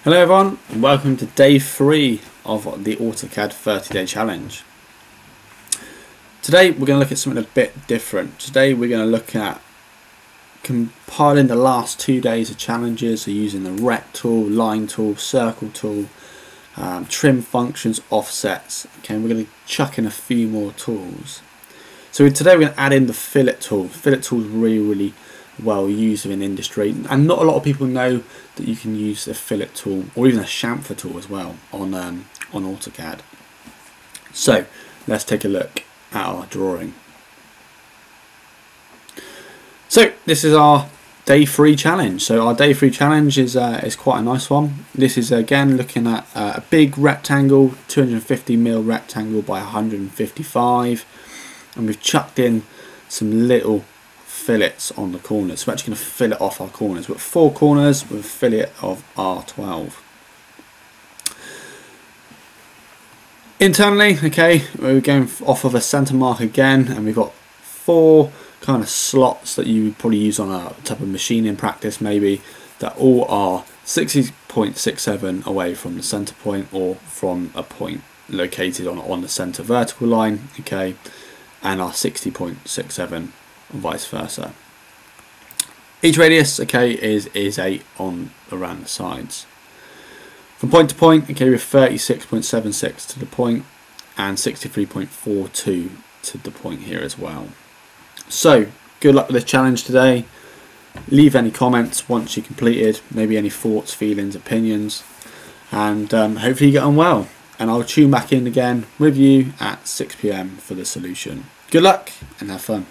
Hello everyone, and welcome to day 3 of the AutoCAD 30-day challenge. Today we're going to look at something a bit different. Today we're going to look at compiling the last 2 days of challenges, so using the rect tool, line tool, circle tool, trim functions, offsets. Okay, we're going to chuck in a few more tools. So today we're going to add in the fillet tool. The fillet tool is really well used in industry, and not a lot of people know that you can use a fillet tool or even a chamfer tool as well on AutoCAD. So let's take a look at our drawing. So this is our day 3 challenge. So our day 3 challenge is quite a nice one. This is again looking at a big rectangle, 250mm rectangle by 155, and we've chucked in some little fillets on the corners. So we're actually going to fillet off our corners. We've got 4 corners with a fillet of R12. Internally, okay, we're going off of a centre mark again, and we've got 4 kind of slots that you would probably use on a type of machining practice maybe, that all are 60.67 away from the centre point, or from a point located on the centre vertical line, okay, and are 60.67 and vice versa. Each radius, okay, is 8 on around the sides. From point to point, okay, we're 36.76 to the point and 63.42 to the point here as well. So good luck with this challenge today. Leave any comments once you completed, maybe any thoughts, feelings, opinions, and hopefully you get on well. And I'll tune back in again with you at 6 PM for the solution. Good luck and have fun.